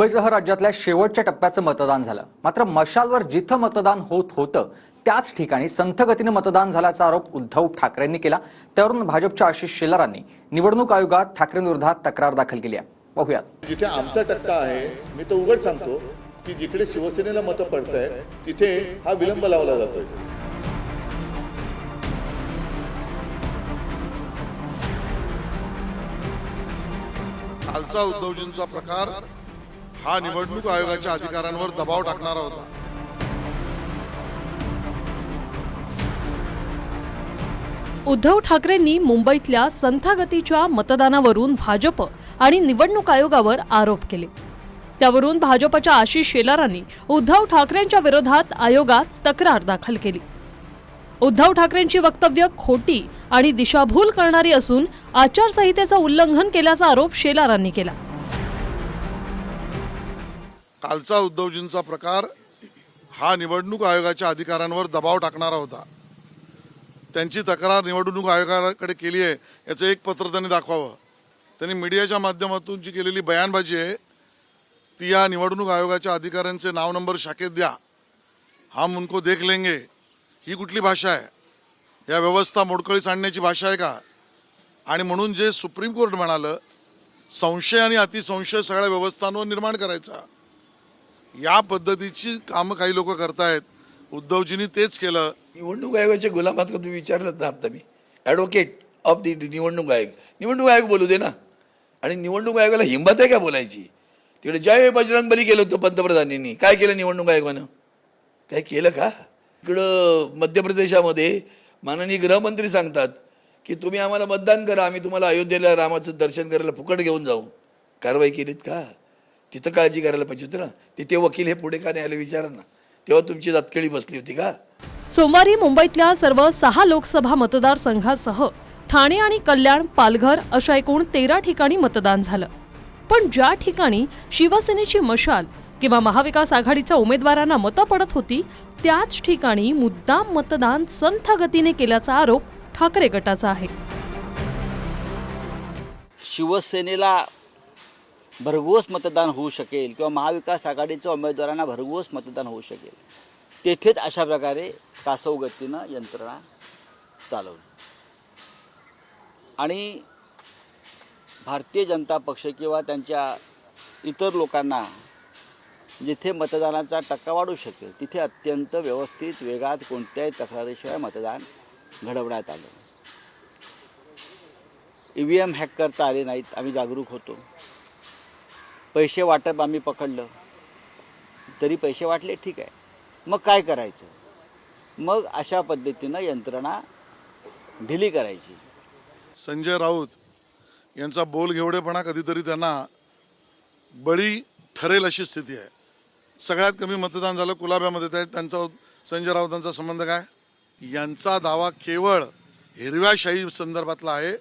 मुंबईसह राज्यातल्या शेवटच्या टप्प्याचं मतदान झालं। मात्र मशालवर जिथं मतदान होत होतं त्याच ठिकाणी संथ गतीने मतदान झाल्याचा आरोप उद्धव ठाकरेंनी केला। त्यावरून भाजपच्या आशिष शेलारांनी निवडणूक आयोगात ठाकरेंविरोधात तक्रार दाखल केली आहे। पाहूयात। जिथे आमचा टक्का आहे, मी तो उघड सांगतो की जिकडे शिवसेनेला मतं पडतायत तिथे हा विलंब लावला जातोय। कालचा उद्धवजींचा प्रकार हा निवडणूक आयोगाच्या अधिकाऱ्यांवर दबाव टाकणारा होता। उद्धव ठाकरेंनी मुंबईतल्या संथगतीच्या मतदानावरून भाजप आणि निवडणूक आयोगावर आरोप केले। त्यावरून भाजपच्या आशिष शेलारांनी उद्धव ठाकरेंच्या विरोधात आयोगात तक्रार दाखल केली। उद्धव ठाकरेंची वक्तव्य खोटी आणि दिशाभूल करणारी असून आचारसंहितेचं उल्लंघन केल्याचा आरोप शेलारांनी केला। कालचा उद्धवजींचा प्रकार हा निवडणूक आयोगाच्या अधिकाऱ्यांवर दबाव टाकणारा होता। त्यांची तक्रार निवडणूक आयोगाकडे केली आहे याचं एक पत्र त्यांनी दाखवावं। त्यांनी मीडियाच्या माध्यमातून जी केलेली बयानबाजी आहे ती या निवडणूक आयोगाच्या अधिकाऱ्यांचे नाव नंबर शाखेत द्या, हम उनको देख लेंगे, ही कुठली भाषा आहे? या व्यवस्था मोडकळीस आणण्याची भाषा आहे का? आणि म्हणून जे सुप्रीम कोर्ट म्हणालं संशय आणि अतिसंशय सगळ्या व्यवस्थांवर निर्माण करायचा, या पद्धतीची कामं काही लोक करतायत। उद्धवजींनी तेच केलं। निवडणूक आयोगाचे गुलाम आहात का तुम्ही? विचारलं ना आता मी ॲडव्होकेट ऑफ द निवडणूक आयोग बोलू दे ना। आणि निवडणूक आयोगाला हिंमत आहे का बोलायची? तिकडे जय बजरंगबली केलं होतं पंतप्रधानांनी, काय केलं निवडणूक आयोगानं? काय केलं का? इकडं मध्य प्रदेशामध्ये माननीय गृहमंत्री सांगतात की तुम्ही आम्हाला मतदान करा, आम्ही तुम्हाला अयोध्येला रामाचं दर्शन करायला फुकट घेऊन जाऊ। कारवाई केलीत का? तिथं काळजी करायला पाहिजे होती ना। तिथे वकील हे पुढे का नाही आले विचारा ना, तेव्हा तुमची जातकेळी बसली होती का? सोमवारी मुंबईतल्या सर्व 6 लोकसभा मतदारसंघासह ठाणे आणि कल्याण, पालघर अशा एकूण 13 ठिकाणी मतदान झालं। पण ज्या ठिकाणी शिवसेनेची मशाल किंवा महाविकास आघाडीच्या उमेदवारांना मतं पडत होती त्याच ठिकाणी मुद्दाम मतदान संथ गतीने केल्याचा आरोप ठाकरे गटाचा आहे। शिवसेनेला भरघोस मतदान होऊ शकेल किंवा महाविकास आघाडीच्या उमेदवारांना भरघोस मतदान होऊ शकेल तेथेच अशा प्रकारे कासव गतीनं यंत्रणा चालवली। आणि भारतीय जनता पक्ष किंवा त्यांच्या इतर लोकांना जिथे मतदानाचा टक्का वाढू शकेल तिथे अत्यंत व्यवस्थित वेगात कोणत्याही तक्रारीशिवाय मतदान घडवण्यात आलं। EVM हॅक करता आले नाहीत, आम्ही जागरूक होतो। पैसे वाटप आम्ही पकडलं तरी पैसे वाटले, ठीक आहे, मग काय करायचं? मग अशा पद्धतीनं यंत्रणा ढिली करायची। संजय राऊत यांचा बोलघेवडेपणा कधीतरी त्यांना बळी ठरेल अशी स्थिती आहे। सगळ्यात कमी मतदान झालं कुलाब्यामध्ये, त्यांचा संजय राऊतांचा संबंध काय? यांचा दावा केवळ हिरव्याशाही संदर्भातला आहे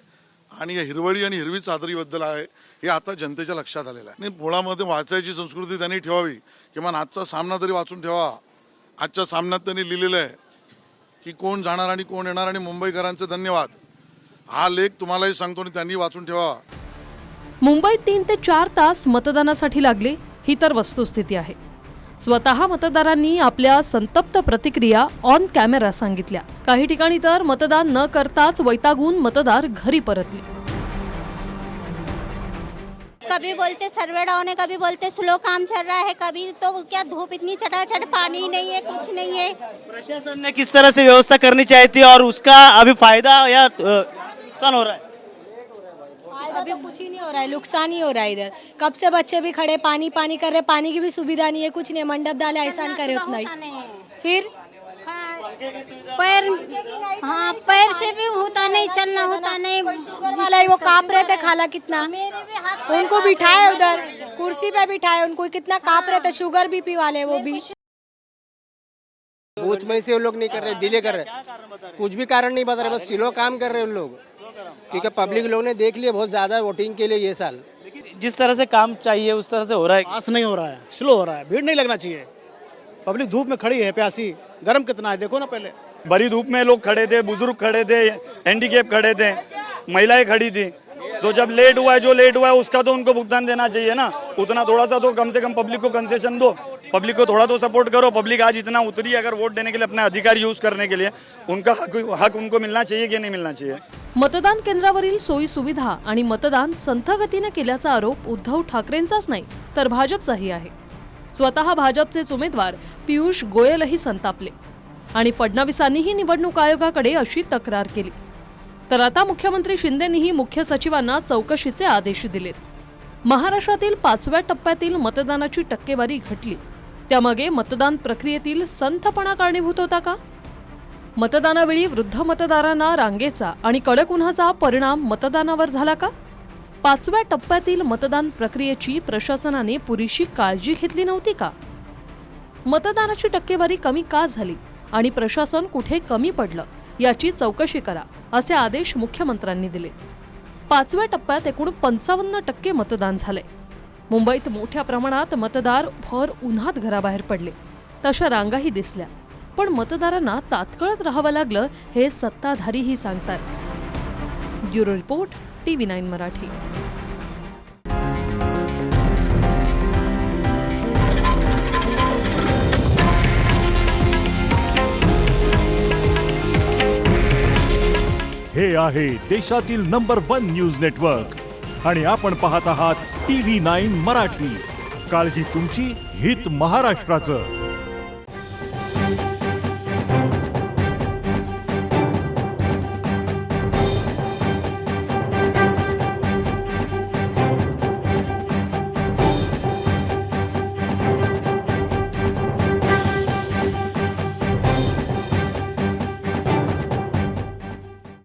आणि या हिरवळी आणि हिरवी चादरीबद्दल आहे, हे आता जनतेच्या लक्षात आलेलं आहे। आणि मुळामध्ये वाचायची संस्कृती त्यांनी ठेवावी, किमान आजचा सामना तरी वाचून ठेवा। आजच्या सामन्यात त्यांनी लिहिलेलं आहे की कोण जाणार आणि कोण येणार आणि मुंबईकरांचे धन्यवाद, हा लेख तुम्हालाही सांगतो आणि त्यांनी वाचून ठेवा। मुंबईत 3 ते 4 तास मतदानासाठी लागले, ही तर वस्तुस्थिती आहे। स्वतः मतदारांनी आपल्या संतप्त प्रतिक्रिया ऑन कॅमेरा सांगितल्या। काही ठिकाणी तर मतदान न करताच वैतागून मतदार घरी परतले। कभी बोलते सर्वे डाउन है, कभी बोलते स्लो काम चल रहा है, कभी तो क्या धूप इतनी चटाचट, पानी नहीं है, कुछ नहीं है। प्रशासन ने किस तरह से व्यवस्था करनी चाहिए थी और उसका अभी फायदा या नुकसान हो रहा है? अभी कुछ ही नहीं हो रहा है, नुकसान ही हो रहा है। इधर कब से बच्चे भी खड़े पानी पानी कर रहे, पानी की भी सुविधा नहीं है, कुछ नहीं, मंडप डाले एहसान करे उतना ही। फिर पैर, हाँ पैर से भी होता नहीं, चलना होता नहीं। वाला वो कांप रहे थे, खाला कितना उनको बिठाए उधर कुर्सी पे बिठाए, उनको कितना कांप रहे थे, शुगर बीपी वाले वो भी। बूथ में से वो लोग नहीं कर रहे, डिले कर रहे, कुछ भी कारण नहीं बता रहे, बस स्लो काम कर रहे हैं उन लोग, क्योंकि पब्लिक लोग ने देख लिया बहुत ज्यादा वोटिंग के लिए ये साल। जिस तरह से काम चाहिए उस तरह से हो रहा है, पास नहीं हो रहा है, स्लो हो रहा है, भीड़ नहीं लगना चाहिए। पब्लिक धूप में खड़ी है, प्यासी, गर्म कितना है देखो ना। पहले बड़ी धूप में लोग खड़े थे, बुजुर्ग खड़े थे, हैंडीकैप खड़े थे, महिलाएं खड़ी थी, तो जब लेट हुआ है, जो लेट हुआ है उसका तो उनको भुगतान देना चाहिए ना। उतना थोड़ा सा तो कम से कम पब्लिक को कंसेशन दो, पब्लिक को थोड़ा तो सपोर्ट करो। पब्लिक आज इतना उतरी अगर वोट देने के लिए, अपना अधिकार यूज करने के लिए, उनका हक उनको मिलना चाहिए कि नहीं मिलना चाहिए। मतदान केंद्रावरील सोयी सुविधा आणि मतदान संथ गतीने केल्याचा आरोप उद्धव ठाकरेंचाच नाही तर भाजपचाही आहे। स्वतः भाजपचेच उमेदवार पियुष गोयलही संतापले आणि फडणवीसांनीही निवडणूक आयोगाकडे अशी तक्रार केली। तर आता मुख्यमंत्री शिंदेंनीही मुख्य सचिवांना चौकशीचे आदेश दिलेत। महाराष्ट्रातील 5व्या टप्प्यातील मतदानाची टक्केवारी घटली, त्यामागे मतदान प्रक्रियेतील संथपणा कारणीभूत होता का? मतदानावेळी वृद्ध मतदारांना रांगेचा आणि कडक उन्हाचा परिणाम मतदानावर झाला का? 5व्या टप्प्यातील मतदान प्रक्रियेची प्रशासनाने पुरेशी काळजी घेतली नव्हती का? मतदानाची टक्केवारी कमी का झाली आणि प्रशासन कुठे कमी पडलं याची चौकशी करा, असे आदेश मुख्यमंत्र्यांनी दिले। 5व्या टप्प्यात एकूण 55% मतदान झाले। मुंबईत मोठ्या प्रमाणात मतदार भर उन्हात घराबाहेर पडले, तशा रांगाही दिसल्या, पण मतदारांना तात्काळत राहावं लागलं हे सत्ताधारीही सांगतात। Bureau report, TV9 Marathi. हे आहे देशातील नंबर 1 न्यूज नेटवर्क आणि आपण पाहत आहात TV9 मराठी। काळजी तुमची, हित महाराष्ट्राचं।